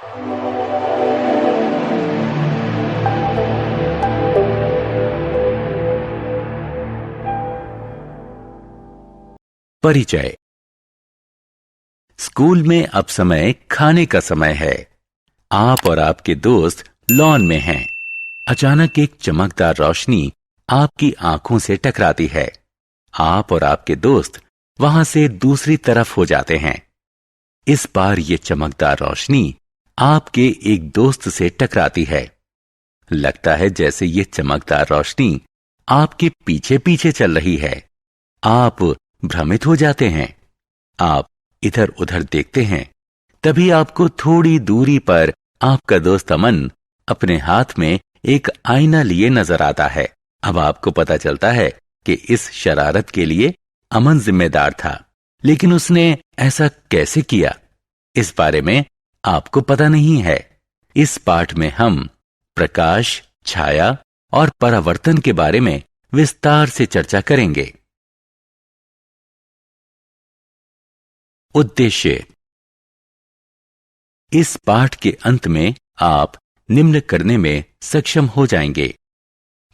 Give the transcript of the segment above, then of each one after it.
परिचय। स्कूल में अब समय खाने का समय है। आप और आपके दोस्त लॉन में हैं। अचानक एक चमकदार रोशनी आपकी आंखों से टकराती है। आप और आपके दोस्त वहां से दूसरी तरफ हो जाते हैं। इस बार ये चमकदार रोशनी आपके एक दोस्त से टकराती है। लगता है जैसे ये चमकदार रोशनी आपके पीछे पीछे चल रही है। आप भ्रमित हो जाते हैं। आप इधर उधर देखते हैं। तभी आपको थोड़ी दूरी पर आपका दोस्त अमन अपने हाथ में एक आईना लिए नजर आता है। अब आपको पता चलता है कि इस शरारत के लिए अमन जिम्मेदार था, लेकिन उसने ऐसा कैसे किया, इस बारे में आपको पता नहीं है। इस पाठ में हम प्रकाश, छाया और परावर्तन के बारे में विस्तार से चर्चा करेंगे। उद्देश्य। इस पाठ के अंत में आप निम्न करने में सक्षम हो जाएंगे: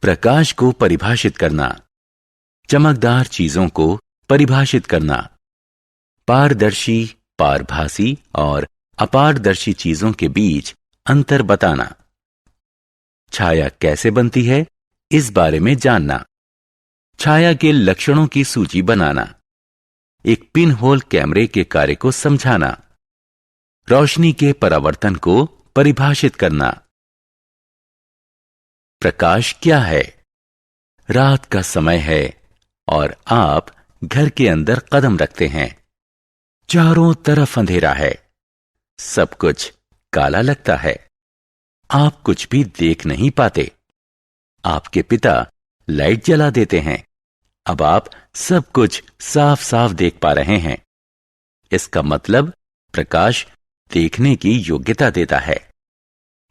प्रकाश को परिभाषित करना, चमकदार चीजों को परिभाषित करना, पारदर्शी, पारभासी और अपारदर्शी चीजों के बीच अंतर बताना, छाया कैसे बनती है इस बारे में जानना, छाया के लक्षणों की सूची बनाना, एक पिन होल कैमरे के कार्य को समझाना, रोशनी के परावर्तन को परिभाषित करना। प्रकाश क्या है? रात का समय है और आप घर के अंदर कदम रखते हैं। चारों तरफ अंधेरा है। सब कुछ काला लगता है। आप कुछ भी देख नहीं पाते। आपके पिता लाइट जला देते हैं। अब आप सब कुछ साफ साफ देख पा रहे हैं। इसका मतलब प्रकाश देखने की योग्यता देता है।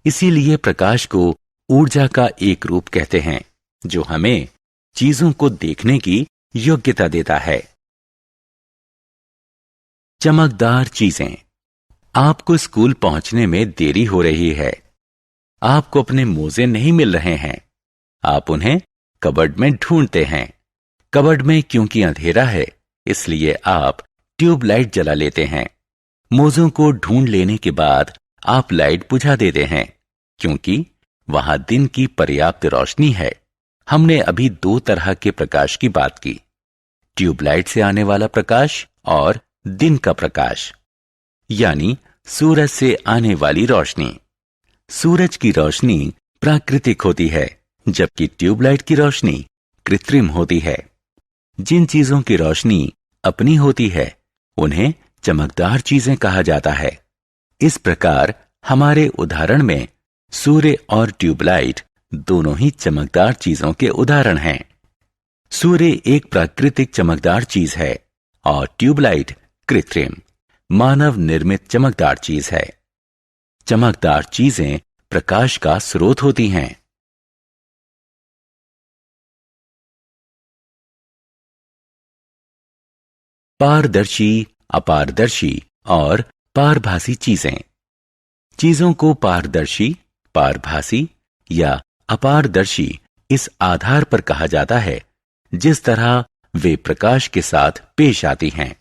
इसीलिए प्रकाश को ऊर्जा का एक रूप कहते हैं, जो हमें चीजों को देखने की योग्यता देता है। चमकदार चीजें। आपको स्कूल पहुंचने में देरी हो रही है। आपको अपने मोजे नहीं मिल रहे हैं। आप उन्हें कबर्ड में ढूंढते हैं। कबर्ड में क्योंकि अंधेरा है, इसलिए आप ट्यूबलाइट जला लेते हैं। मोजों को ढूंढ लेने के बाद आप लाइट बुझा देते हैं, क्योंकि वहां दिन की पर्याप्त रोशनी है। हमने अभी दो तरह के प्रकाश की बात की: ट्यूबलाइट से आने वाला प्रकाश और दिन का प्रकाश, यानी सूरज से आने वाली रोशनी। सूरज की रोशनी प्राकृतिक होती है, जबकि ट्यूबलाइट की रोशनी कृत्रिम होती है। जिन चीजों की रोशनी अपनी होती है, उन्हें चमकदार चीजें कहा जाता है। इस प्रकार हमारे उदाहरण में सूर्य और ट्यूबलाइट दोनों ही चमकदार चीजों के उदाहरण हैं। सूर्य एक प्राकृतिक चमकदार चीज है और ट्यूबलाइट कृत्रिम, मानव निर्मित चमकदार चीज है। चमकदार चीजें प्रकाश का स्रोत होती हैं। पारदर्शी, अपारदर्शी और पारभासी चीजें। चीजों को पारदर्शी, पारभासी या अपारदर्शी इस आधार पर कहा जाता है जिस तरह वे प्रकाश के साथ पेश आती हैं।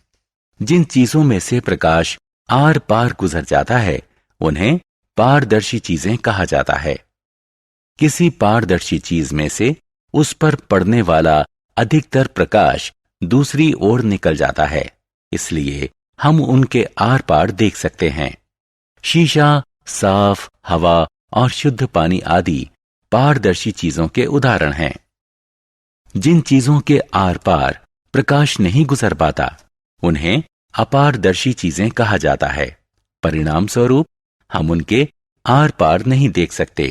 जिन चीजों में से प्रकाश आर पार गुजर जाता है, उन्हें पारदर्शी चीजें कहा जाता है। किसी पारदर्शी चीज में से उस पर पड़ने वाला अधिकतर प्रकाश दूसरी ओर निकल जाता है, इसलिए हम उनके आर पार देख सकते हैं। शीशा, साफ हवा और शुद्ध पानी आदि पारदर्शी चीजों के उदाहरण हैं। जिन चीजों के आर पार प्रकाश नहीं गुजर पाता, उन्हें अपारदर्शी चीजें कहा जाता है। परिणाम स्वरूप हम उनके आर पार नहीं देख सकते।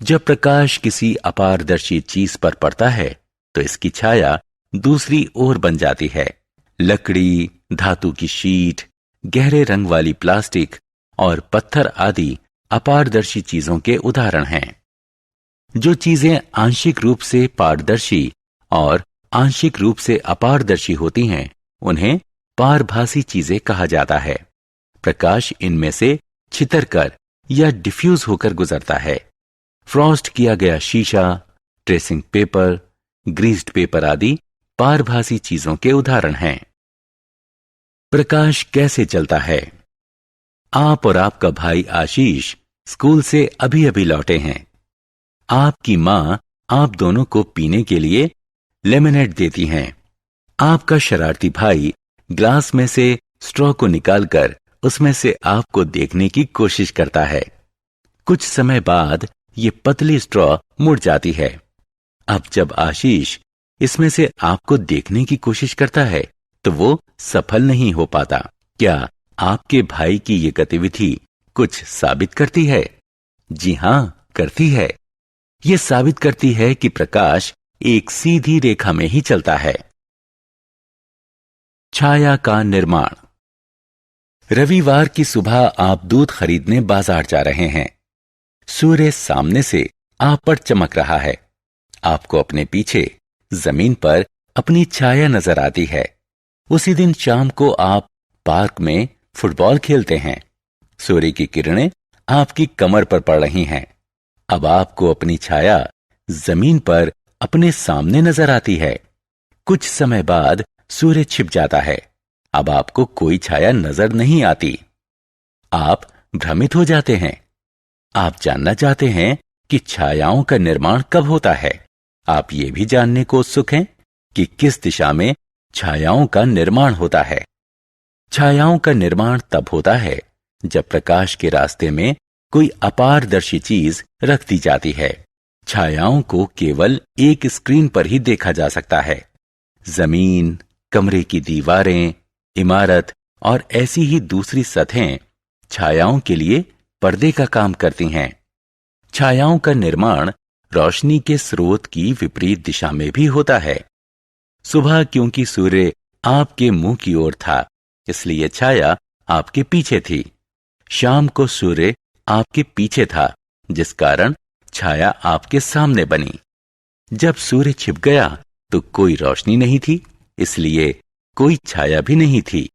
जब प्रकाश किसी अपारदर्शी चीज पर पड़ता है, तो इसकी छाया दूसरी ओर बन जाती है। लकड़ी, धातु की शीट, गहरे रंग वाली प्लास्टिक और पत्थर आदि अपारदर्शी चीजों के उदाहरण हैं। जो चीजें आंशिक रूप से पारदर्शी और आंशिक रूप से अपारदर्शी होती हैं, उन्हें पारभासी चीजें कहा जाता है। प्रकाश इनमें से छितरकर या डिफ्यूज होकर गुजरता है। फ्रॉस्ट किया गया शीशा, ट्रेसिंग पेपर, ग्रीस्ड पेपर आदि पारभासी चीजों के उदाहरण हैं। प्रकाश कैसे चलता है? आप और आपका भाई आशीष स्कूल से अभी अभी लौटे हैं। आपकी मां आप दोनों को पीने के लिए लेमनेड देती हैं। आपका शरारती भाई ग्लास में से स्ट्रॉ को निकालकर उसमें से आपको देखने की कोशिश करता है। कुछ समय बाद ये पतली स्ट्रॉ मुड़ जाती है। अब जब आशीष इसमें से आपको देखने की कोशिश करता है तो वो सफल नहीं हो पाता। क्या आपके भाई की ये गतिविधि कुछ साबित करती है? जी हां, करती है। ये साबित करती है कि प्रकाश एक सीधी रेखा में ही चलता है। छाया का निर्माण। रविवार की सुबह आप दूध खरीदने बाजार जा रहे हैं। सूर्य सामने से आप पर चमक रहा है। आपको अपने पीछे जमीन पर अपनी छाया नजर आती है। उसी दिन शाम को आप पार्क में फुटबॉल खेलते हैं। सूर्य की किरणें आपकी कमर पर पड़ रही हैं। अब आपको अपनी छाया जमीन पर अपने सामने नजर आती है। कुछ समय बाद सूर्य छिप जाता है। अब आपको कोई छाया नजर नहीं आती। आप भ्रमित हो जाते हैं। आप जानना चाहते हैं कि छायाओं का निर्माण कब होता है। आप ये भी जानने को उत्सुक हैं कि किस दिशा में छायाओं का निर्माण होता है। छायाओं का निर्माण तब होता है जब प्रकाश के रास्ते में कोई अपारदर्शी चीज रख दी जाती है। छायाओं को केवल एक स्क्रीन पर ही देखा जा सकता है। जमीन, कमरे की दीवारें, इमारत और ऐसी ही दूसरी सतहें छायाओं के लिए पर्दे का काम करती हैं। छायाओं का निर्माण रोशनी के स्रोत की विपरीत दिशा में भी होता है। सुबह क्योंकि सूर्य आपके मुंह की ओर था, इसलिए छाया आपके पीछे थी। शाम को सूर्य आपके पीछे था, जिस कारण छाया आपके सामने बनी। जब सूर्य छिप गया तो कोई रोशनी नहीं थी, इसलिए कोई छाया भी नहीं थी।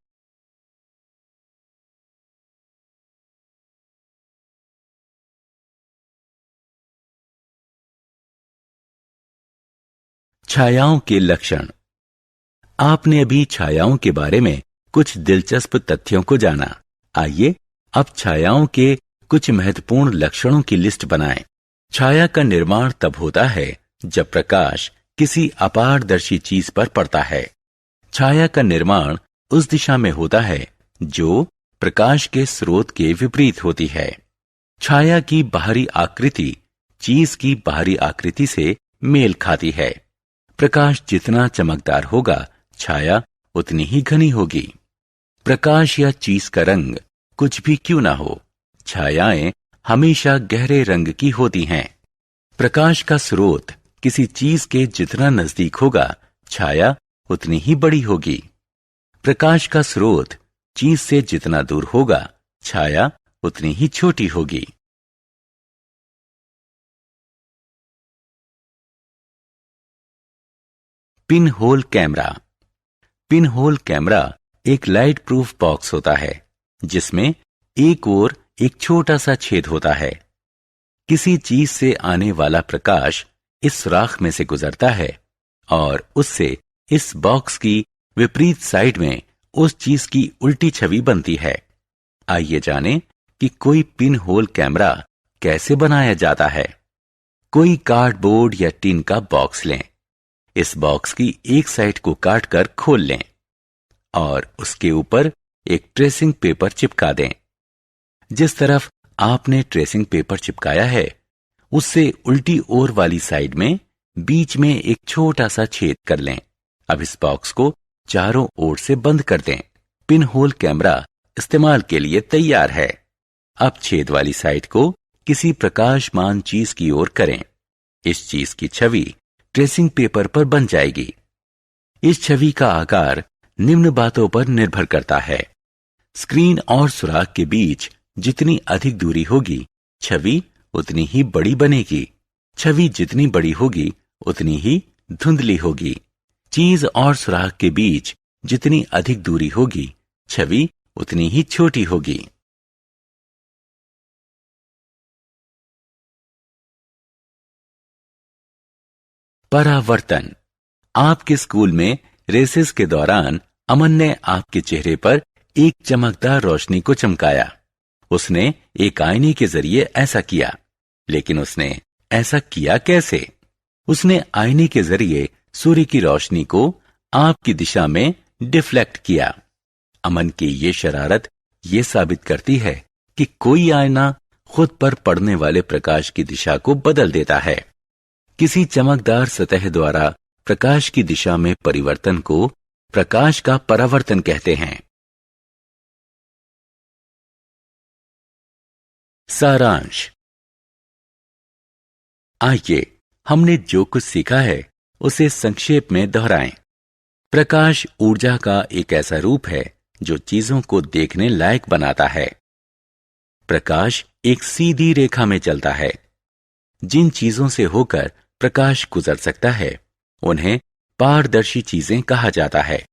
छायाओं के लक्षण। आपने अभी छायाओं के बारे में कुछ दिलचस्प तथ्यों को जाना। आइए अब छायाओं के कुछ महत्वपूर्ण लक्षणों की लिस्ट बनाएं। छाया का निर्माण तब होता है जब प्रकाश किसी अपारदर्शी चीज पर पड़ता है। छाया का निर्माण उस दिशा में होता है जो प्रकाश के स्रोत के विपरीत होती है। छाया की बाहरी आकृति चीज की बाहरी आकृति से मेल खाती है। प्रकाश जितना चमकदार होगा, छाया उतनी ही घनी होगी। प्रकाश या चीज का रंग कुछ भी क्यों ना हो, छायाएं हमेशा गहरे रंग की होती हैं। प्रकाश का स्रोत किसी चीज के जितना नजदीक होगा, छाया उतनी ही बड़ी होगी। प्रकाश का स्रोत चीज से जितना दूर होगा, छाया उतनी ही छोटी होगी। Pin hole camera. Pin hole camera एक लाइट प्रूफ बॉक्स होता है जिसमें एक ओर एक छोटा सा छेद होता है। किसी चीज से आने वाला प्रकाश इस सुराख में से गुजरता है और उससे इस बॉक्स की विपरीत साइड में उस चीज की उल्टी छवि बनती है। आइए जानें कि कोई पिन होल कैमरा कैसे बनाया जाता है। कोई कार्डबोर्ड या टिन का बॉक्स लें। इस बॉक्स की एक साइड को काटकर खोल लें और उसके ऊपर एक ट्रेसिंग पेपर चिपका दें। जिस तरफ आपने ट्रेसिंग पेपर चिपकाया है, उससे उल्टी ओर वाली साइड में बीच में एक छोटा सा छेद कर लें। अब इस बॉक्स को चारों ओर से बंद कर दें। पिन होल कैमरा इस्तेमाल के लिए तैयार है। अब छेद वाली साइड को किसी प्रकाशमान चीज की ओर करें। इस चीज की छवि ट्रेसिंग पेपर पर बन जाएगी। इस छवि का आकार निम्न बातों पर निर्भर करता है। स्क्रीन और सुराख के बीच जितनी अधिक दूरी होगी, छवि उतनी ही बड़ी बनेगी। छवि जितनी बड़ी होगी, उतनी ही धुंधली होगी। चीज और सुराख के बीच जितनी अधिक दूरी होगी, छवि उतनी ही छोटी होगी। परावर्तन। आपके स्कूल में रेसेस के दौरान अमन ने आपके चेहरे पर एक चमकदार रोशनी को चमकाया। उसने एक आईने के जरिए ऐसा किया, लेकिन उसने ऐसा किया कैसे? उसने आईने के जरिए सूर्य की रोशनी को आपकी दिशा में डिफ्लेक्ट किया। अमन की ये शरारत ये साबित करती है कि कोई आईना खुद पर पड़ने वाले प्रकाश की दिशा को बदल देता है। किसी चमकदार सतह द्वारा प्रकाश की दिशा में परिवर्तन को प्रकाश का परावर्तन कहते हैं। सारांश। आइए हमने जो कुछ सीखा है उसे संक्षेप में दोहराएं। प्रकाश ऊर्जा का एक ऐसा रूप है जो चीजों को देखने लायक बनाता है। प्रकाश एक सीधी रेखा में चलता है। जिन चीजों से होकर प्रकाश गुजर सकता है उन्हें पारदर्शी चीजें कहा जाता है।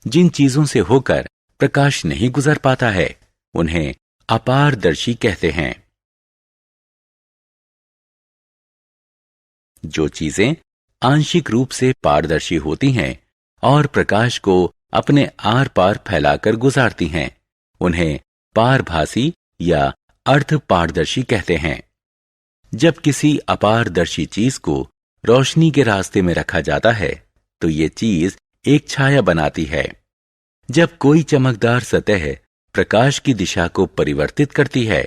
जिन चीजों से होकर प्रकाश नहीं गुजर पाता है उन्हें अपारदर्शी कहते हैं। जो चीजें आंशिक रूप से पारदर्शी होती हैं और प्रकाश को अपने आर पार फैलाकर गुजारती हैं उन्हें पारभासी या अर्धपारदर्शी कहते हैं। जब किसी अपारदर्शी चीज को रोशनी के रास्ते में रखा जाता है तो ये चीज एक छाया बनाती है। जब कोई चमकदार सतह प्रकाश की दिशा को परिवर्तित करती है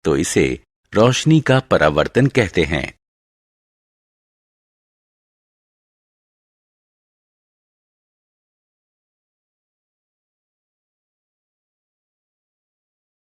तो इसे रोशनी का परावर्तन कहते हैं।